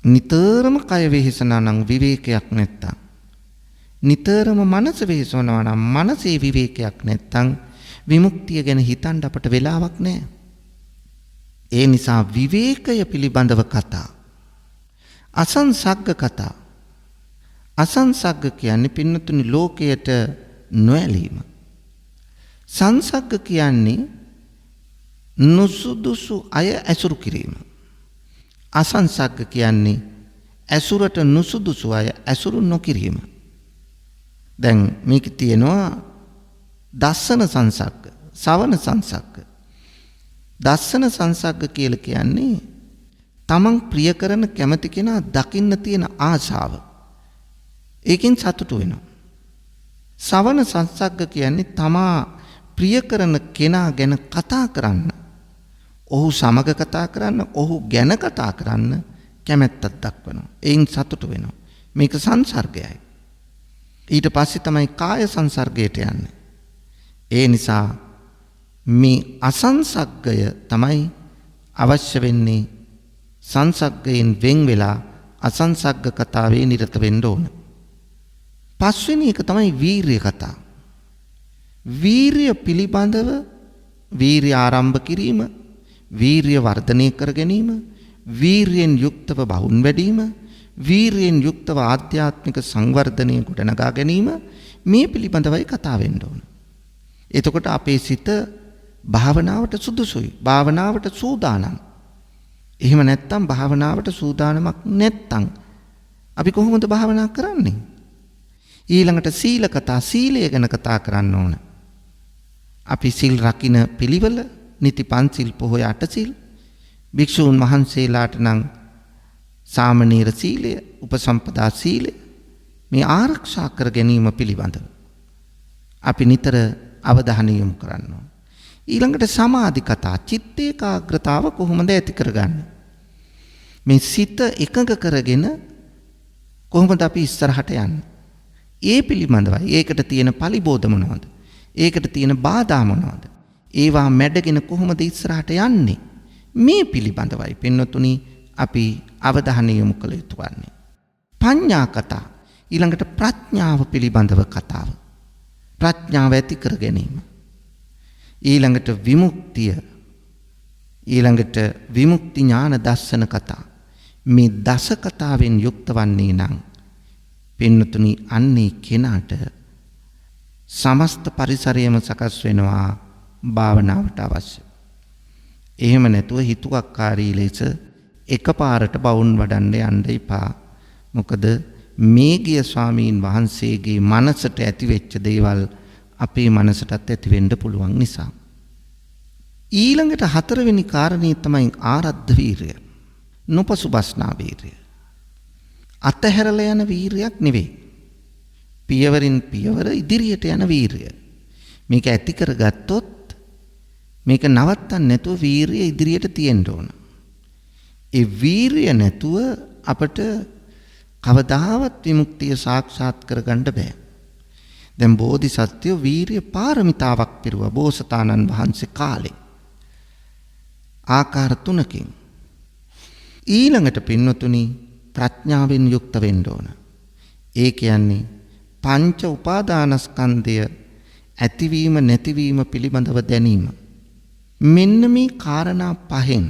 නිතරම කය වෙහෙසනා නම් විවේකයක් නැත්තම්, නිතරම මනස වෙහෙසනවා නම් මනසේ විවේකයක් නැත්තම් විමුක්තිය ගැන හිතන්න අපට වෙලාවක් නැහැ. ඒ නිසා විවේකය පිළිබඳව කතා. අසංසග්ග කතා. අසංසග්ග කියන්නේ පින්නතුනි ලෝකයට නොඇලීම. සංසග්ග කියන්නේ නුසුදුසු අය ඇසුරු කිරීම. අසංසග්ග කියන්නේ ඇසුරට නුසුදුසු අය ඇසුරු නොකිරීම. දැන් මේක තියෙනවා දස්සන සංසග්ග, සවන සංසග්ග. දස්සන සංසග්ග කියලා කියන්නේ තමන් ප්‍රිය කරන කැමති කෙනා දකින්න තියෙන ආශාව. ඒකෙන් සතුටු වෙනවා. සවන සංසග්ග කියන්නේ තමා ප්‍රිය කරන කෙනා ගැන කතා කරන්න, ඔහු සමග කතා කරන්න, ඔහු ගැන කතා කරන්න කැමැත්තක් දක්වනවා. එයින් සතුටු වෙනවා. මේක සංසර්ගයයි. ඊට පස්සේ තමයි කාය සංසර්ගයට යන්නේ. ඒ නිසා මේ අසංසග්ගය තමයි අවශ්‍ය වෙන්නේ සංසග්ගයෙන් වෙන් වෙලා අසංසග්ග කතාවේ නිරත වෙන්න ඕන. පස්වෙනි එක තමයි වීරිය කතා. වීරිය පිළිබඳව වීරිය ආරම්භ කිරීම, වීරිය වර්ධනය කර ගැනීම, වීරියෙන් යුක්තව බහුන් වැඩීම, වීරියෙන් යුක්තව ආධ්‍යාත්මික සංවර්ධනය ගොඩනගා ගැනීම මේ පිළිබඳවයි කතා වෙන්න ඕන. එතකොට අපේ සිත භාවනාවට සුදුසුයි. භාවනාවට සූදානම්. එහෙම නැත්තම් භාවනාවට සූදානමක් නැත්තම් අපි කොහොමද භාවනා කරන්නේ? ඊළඟට සීල කතා, සීලය ගැන කතා කරන්න ඕන. අපි සිල් රකින්න පිළිවෙල, නිති පන්සිල්, පොහොය අටසිල්, භික්ෂූන් වහන්සේලාට නම් සාමණේර සීලය, උපසම්පදා සීලය මේ ආරක්ෂා කර ගැනීම පිළිබඳව අපි නිතර අවධානය යොමු කරන්න ඕන. ඊළඟට සමාධි කතා, චිත්ත ඒකාග්‍රතාව කොහොමද ඇති කරගන්නේ? මේ සිත එකඟ කරගෙන කොහොමද අපි ඉස්සරහට යන්නේ? ඒ පිළිබඳවයි. ඒකට තියෙන පලිබෝධ මොනවද? ඒකට තියෙන බාධා මොනවද? ඒවා මැඩගෙන කොහොමද ඉස්සරහට යන්නේ? මේ පිළිබඳවයි පින්නතුනි අපි අවධානය යොමු කළ යුතු වන්නේ. පඤ්ඤා කතා. ඊළඟට ප්‍රඥාව පිළිබඳව කතාව. ප්‍රඥාව ඇති කර ගැනීම. ඊළඟට විමුක්තිය. ඊළඟට විමුක්ති ඥාන දර්ශන කතා. මේ දස කතාවෙන් යුක්ත වන්නේ නම් පින්නතුනි අන්නේ කෙනාට සමස්ත පරිසරයම සකස් වෙනවා භාවනාවට අවශ්‍ය. එහෙම නැතුව හිතුවක්කාරී ලෙස එකපාරට බවුන් වඩන්න යන්න එපා. මොකද මේගිය ස්වාමීන් වහන්සේගේ මනසට ඇති වෙච්ච දේවල් අපේ මනසටත් ඇති වෙන්න පුළුවන් නිසා. ඊළඟට හතරවෙනි කාරණේ තමයි ආරද්ධ වීරිය. නොපසුබස්නා වීරිය. අතහැරලා යන වීරියක් නෙවෙයි. පියවරින් පියවර ඉදිරියට යන වීරිය. මේක ඇති කරගත්තොත් මේක නවත්තන්න නැතුව වීරිය ඉදිරියට තියෙන්න ඕන. ඒ වීරිය නැතුව අපට කවදාවත් විමුක්තිය සාක්ෂාත් කරගන්න බෑ. දැන් බෝධිසත්වෝ වීරිය පාරමිතාවක් පිරුවා බෝසතාණන් වහන්සේ කාලේ. ආකාර 3කින්. ඊළඟට පින්වතුනි ප්‍රඥාවෙන් යුක්ත වෙන්න ඕන. ඒ කියන්නේ පංච උපාදානස්කන්ධය ඇතිවීම නැතිවීම පිළිබඳව දැනීම. මෙන්න මේ කාරණා පහෙන්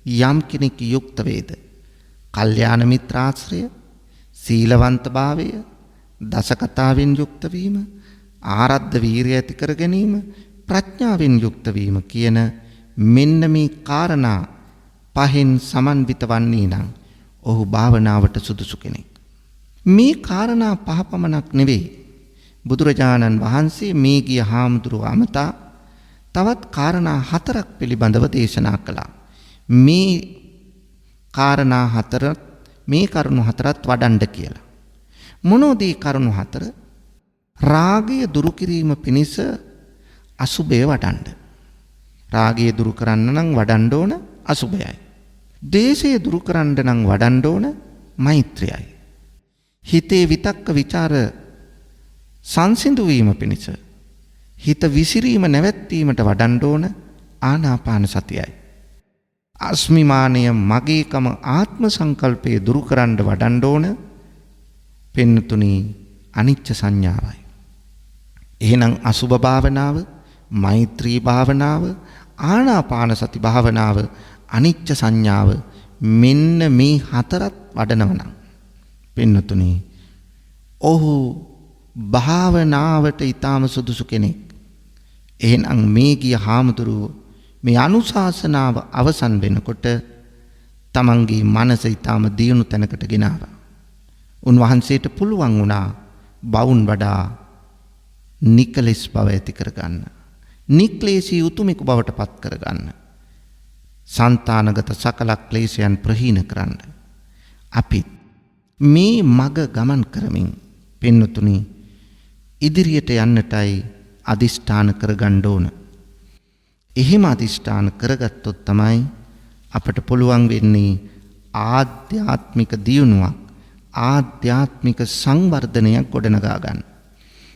යම් කෙනෙක් යුක්ත වේද, කල්යාණ මිත්‍රාශ්‍රය, සීලවන්තභාවය, දසකතාවෙන් යුක්ත වීම, ආරද්ධ වීරිය ඇති කර ගැනීම, ප්‍රඥාවෙන් යුක්ත වීම කියන මෙන්න මේ කාරණා පහෙන් සමන්විත වන්නේ නම් ඔහු භාවනාවට සුදුසු කෙනෙක්. මේ කාරණා පහ පමණක් නෙවෙයි බුදුරජාණන් වහන්සේ මේ ගිය හාමුදුරුව අමතා තවත් කාරණා 4ක් පිළිබඳව දේශනා කළා. මේ කාරණා 4 මේ කරුණු 4ත් වඩන්න කියලා. මොනෝද මේ කරුණු 4? රාගය දුරු කිරීම පිණිස අසුභය වඩන්න. රාගය දුරු කරන්න නම් වඩන්න ඕන අසුභයයි. ද්වේෂය දුරු කරන්න නම් වඩන්න ඕන මෛත්‍රියයි. හිතේ විතක්ක ਵਿਚාර සංසිඳු වීම පිණිස හිත විසිරීම නැවැත්වීමට වඩන්න ඕන ආනාපාන සතියයි. අස්මිමානය මගේකම ආත්ම සංකල්පයේ දුරු කරන්න වඩන්න ඕන පින්තුනි අනිච්ච සංඥාවයි. එහෙනම් අසුභ භාවනාව, මෛත්‍රී භාවනාව, ආනාපාන සති භාවනාව, අනිච්ච සංඥාව මෙන්න මේ 4ත් වඩනවා නම් පින්තුනි ඔහු භාවනාවට ඊටාම සුදුසු කෙනෙක්. එහෙනම් මේ ගිය හාමුදුරුවෝ මේ අනුශාසනාව අවසන් වෙනකොට තමන්ගේ මනස ඊටාම දියුණු තැනකට ගෙනාවා. උන්වහන්සේට පුළුවන් වුණා බවුන් වඩා නිකලස් බව ඇති කරගන්න. නික්ලේශී උතුමෙකු බවට පත් කරගන්න. సంతానගත සකල ක්ලේශයන් ප්‍රහීන කරන්න. අපි මේ මග ගමන් කරමින් පින්තුනි ඉදිරියට යන්නටයි අදිෂ්ඨාන කරගන්න ඕන. එහෙම අදිෂ්ඨාන කරගත්තොත් තමයි අපට පුළුවන් වෙන්නේ ආධ්‍යාත්මික දියුණුවක්, ආධ්‍යාත්මික සංවර්ධනයක් ගොඩනගා ගන්න.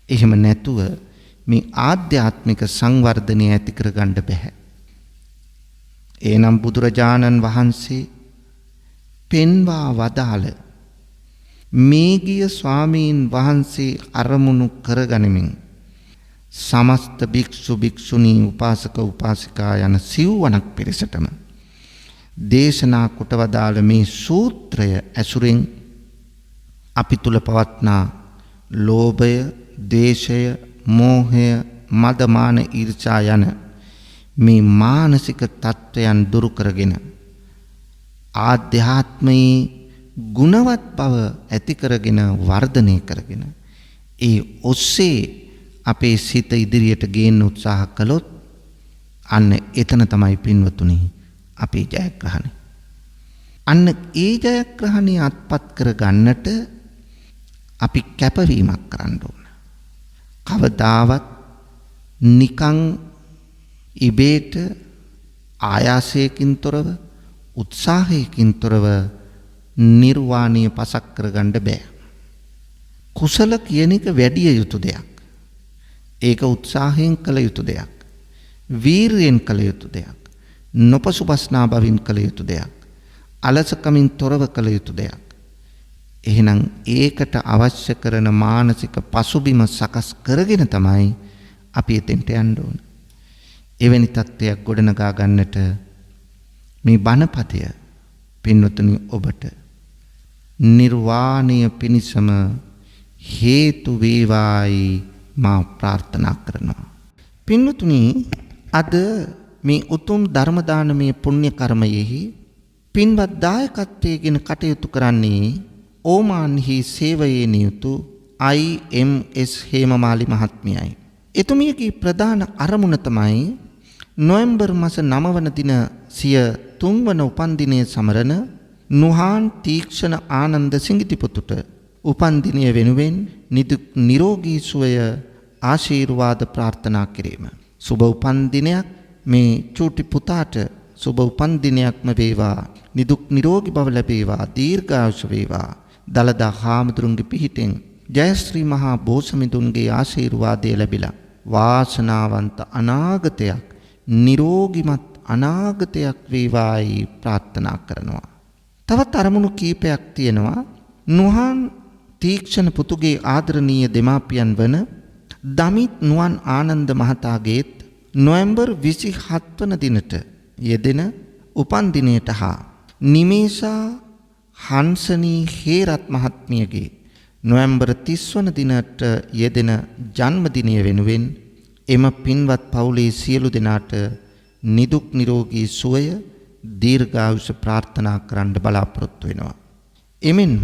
එහෙම නැතුව මේ ආධ්‍යාත්මික සංවර්ධනය ඇති කරගන්න බෑ. එනම් බුදුරජාණන් වහන්සේ පෙන්වා වදාළ මේ ගිය ස්වාමීන් වහන්සේ අරමුණු කරගනිමින් සමස්ත භික්ෂු භික්ෂුණී උපාසක උපාසිකා යන සිව්වණක් පිරිසටම දේශනා කොට වදාළ මේ සූත්‍රය ඇසුරින් අපි තුල පවත්නා ලෝභය, ද්වේෂය, මෝහය, මදමාන, ඊර්ෂ්‍යා යන මේ මානසික තත්වයන් දුරු කරගෙන ආධ්‍යාත්මයේ ගුණවත් බව ඇති කරගෙන වර්ධනය කරගෙන ඒ ඔස්සේ අපේ සිත ඉදිරියට ගේන්න උත්සාහ කළොත් අන්න එතන තමයි පින්වතුනි අපේ ජයග්‍රහණය. අන්න ඒ ජයග්‍රහණය අත්පත් කර ගන්නට අපි කැපවීමක් කරන්න ඕන. කවදාවත් නිකං ඉබේට ආයාසයකින් තොරව උත්සාහයකින් තොරව නිර්වාණය පසක් කරගන්න බෑ. කුසල කියන එක වැඩි යුතු දෙයක්. ඒක උත්සාහයෙන් කළ යුතු දෙයක්. වීරියෙන් කළ යුතු දෙයක්. නොපසුබස්නා බවින් කළ යුතු දෙයක්. අලසකමින් තොරව කළ යුතු දෙයක්. එහෙනම් ඒකට අවශ්‍ය කරන මානසික පසුබිම සකස් කරගෙන තමයි අපි එතෙන්ට යන්න ඕන. එවැනි තත්ත්වයක් ගොඩනගා ගන්නට මේ බණපදය පින්වතුනි ඔබට නිර්වාණය පිණිසම හේතු වේවායි මා ප්‍රාර්ථනා කරනවා. පින්වතුනි අද මේ උතුම් ධර්ම දානමය පුණ්‍ය කර්මයෙහි පින්වත් දායකත්වයෙන් කටයුතු කරන්නේ ඕමාන්හි සේවයේ නියුතු IMS හේමමාලි මහත්මියයි. එතුමියගේ ප්‍රධාන අරමුණ තමයි නොවැම්බර් මාස 9 වන දින සිය 3 වන උපන්දිනය සමරන නුහාන් තීක්ෂණ ආනන්ද සිඟිතිපුතුට උපන්දිනය වෙනුවෙන් නිරෝගී සුවය ආශිර්වාද ප්‍රාර්ථනා කිරීම. සුබ උපන්දිනයක් මේ චූටි පුතාට සුබ උපන්දිනයක්ම වේවා. නිදුක් නිරෝගී බව ලැබේවා. දීර්ඝායුෂ වේවා. දලදා හාමුදුරුන්ගේ පිහිටෙන් ජයශ්‍රී මහා බෝසමිඳුන්ගේ ආශිර්වාදය ලැබිලා වාසනාවන්ත අනාගතයක් නිරෝගිමත් අනාගතයක් වේවායි ප්‍රාර්ථනා කරනවා. තවත් අරමුණු කීපයක් තියෙනවා. නුහාන් තීක්ෂණ පුතුගේ ආදරණීය දෙමාපියන් වන දමිත් නුවන් ආනන්ද මහතාගේත් නොවැම්බර් 27 වන දිනට යෙදෙන උපන්දිනයට හා නිමේෂා හංසනී හේරත් මහත්මියගේ නොවැම්බර් 30 වන දිනට යෙදෙන ජන්මදිනය වෙනුවෙන් එම පින්වත් පවුලේ සියලු දෙනාට නිදුක් නිරෝගී සුවය දීර්ඝායුෂ ප්‍රාර්ථනා කරන්න බලාපොරොත්තු වෙනවා. එමෙන්ම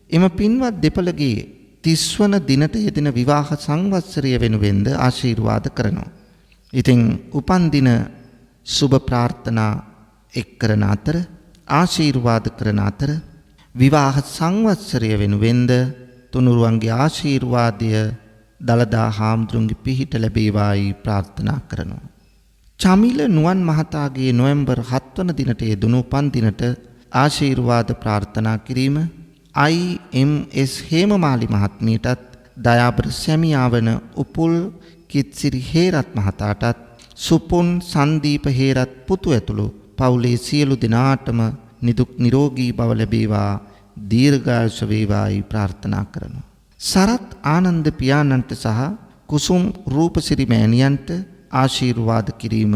එම පින්වත් දෙපළගේ 30 වන දිනට යෙදෙන විවාහ සංවත්සරය වෙනුවෙන්ද ආශිර්වාද කරනවා. ඉතින් උපන්දින සුබ ප්‍රාර්ථනා එක් කරන අතර ආශිර්වාද කරන අතර විවාහ සංවත්සරය වෙනුවෙන්ද තුනුරුවන්ගේ ආශිර්වාදය දලදා හාමුදුරුන්ගේ පිහිට ලැබේවායි ප්‍රාර්ථනා කරනවා. චමිල නුවන් මහතාගේ නොවැම්බර් 7 වන දිනට යෙදුණු උපන්දිනට ආශිර්වාද ප්‍රාර්ථනා කිරීම IMS හේමමාලි මහත්මියටත් දයාබර සැමියා වන උපුල් කිත්සිරි හේරත් මහතාටත් සුපුන් සංදීප හේරත් පුතු ඇතුළු පවුලේ සියලු දෙනාටම නිදුක් නිරෝගී බව ලැබේවා දීර්ඝායුෂ වේවායි ප්‍රාර්ථනා කරනවා. සරත් ආනන්ද පියාණන්ට සහ කුසුම් රූපසිරි මෑණියන්ට ආශිර්වාද කිරීම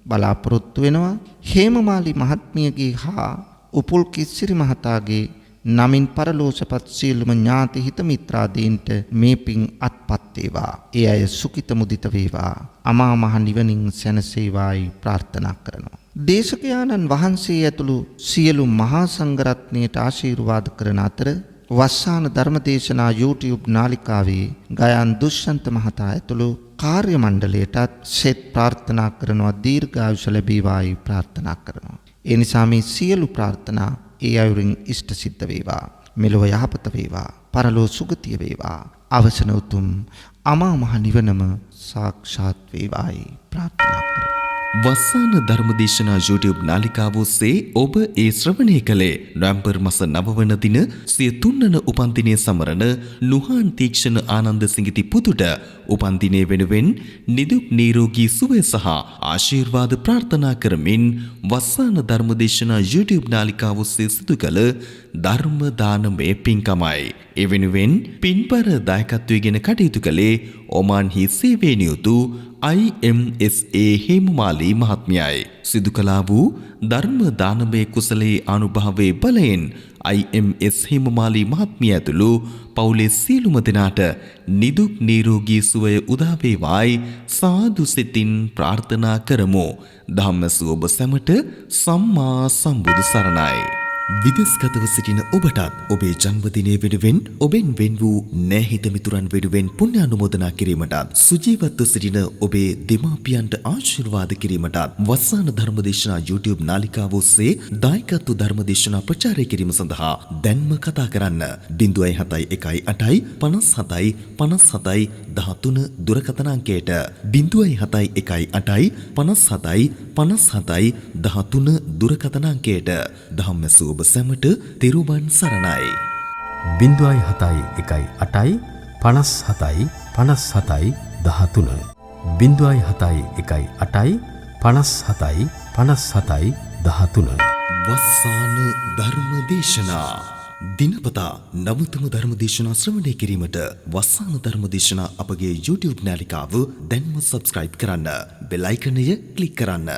බලාපොරොත්තු වෙනවා. හේමමාලි මහත්මියගේ හා උපුල් කිත්සිරි මහතාගේ නමින් පරලෝසපත් සියලුම ඥාති හිත මිත්‍රාදීන්ට මේ පින් අත්පත් වේවා. ඒ අය සුඛිත මුදිත වේවා. අමා මහ නිවනින් සැනසේවායි ප්‍රාර්ථනා කරනවා. දේශකයාණන් වහන්සේ ඇතුළු සියලු මහා සංඝරත්නයට ආශිර්වාද කරන අතර වස්සාන ධර්මදේශනා YouTube නාලිකාවේ ගයන් දුෂ්‍යන්ත මහතා ඇතුළු කාර්ය මණ්ඩලයටත් සෙත් ප්‍රාර්ථනා කරනවා දීර්ඝායුෂ ලැබේවායි ප්‍රාර්ථනා කරනවා. ඒ නිසා මේ සියලු ප්‍රාර්ථනා ඒ අයුරින් ඉෂ්ට සිද්ධ වේවා. මෙලොව යහපත වේවා. පරලෝ සුගතිය වේවා. අවසන උතුම් අමා මහ නිවනම සාක්ෂාත් වේවායි ප්‍රාර්ථනා කරනවා. වස්සාන ධර්මදේශනා YouTube නාලිකාව ඔස්සේ ඔබ ඒ ශ්‍රවණය කළේ නොවැම්බර් මාස 9 වන දින සිය 3 වන උපන්දිනය සමරන නුහාන් තීක්ෂණ ආනන්ද සිඟිති පුතුට උපන්දිනය වෙනුවෙන් නිදුක් නිරෝගී සුවය සහ ආශිර්වාද ප්‍රාර්ථනා කරමින් වස්සාන ධර්මදේශනා YouTube නාලිකාව ඔස්සේ සිදු කළ ධර්ම දානමය පින්කමයි. ඒ වෙනුවෙන් පින්පර දායකත්වයෙන් කටයුතු කළේ ඔමාන්හි සේවයේ නියුතු IMSA හේමමාලි මහත්මියයි. සිදු කළා වූ ධර්ම දානමය කුසලයේ අනුභවයේ බලයෙන් IMS හේමමාලි මහත්මිය ඇතුළු පවුලේ සියලුම දෙනාට නිදුක් නිරෝගී සුවය උදා වේවායි සාදු සිතින් ප්‍රාර්ථනා කරමු. ධම්මසුව ඔබ සැමට සම්මා සම්බුදු සරණයි. විදේශගතව සිටින ඔබටත් ඔබේ ජන්මදිනය වෙනුවෙන් ඔබෙන් වෙන් වූ නැහිත මිතුරන් වෙනුවෙන් පුණ්‍ය අනුමෝදනා කිරීමටත් සුජීවත්ව සිටින ඔබේ දෙමාපියන්ට ආශිර්වාද කිරීමටත් වස්සාන ධර්මදේශනා YouTube නාලිකාව ඔස්සේ දායකත්ව ධර්මදේශනා ප්‍රචාරය කිරීම සඳහා දැන්ම කතා කරන්න 071 57 57 13 දුරකථන අංකයට 071 57 57 13 දුරකථන අංකයට ධම්මසුව ඔබ සැමට තෙරුවන් සරණයි. 0.71 8යි 57යි 57යි 13 0.71 8යි 57යි 57යි 13 වස්සාන ධර්මදේශනා දිනපතා නවතම ධර්මදේශනා ශ්‍රවණය කිරීමට වස්සාන ධර්මදේශනා අපගේ YouTube නාලිකාව දැන්ම subscribe කරන්න. බෙල් අයිකනය ක්ලික් කරන්න.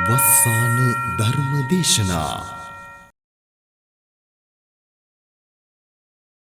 වස්සාන ධර්මදේශනා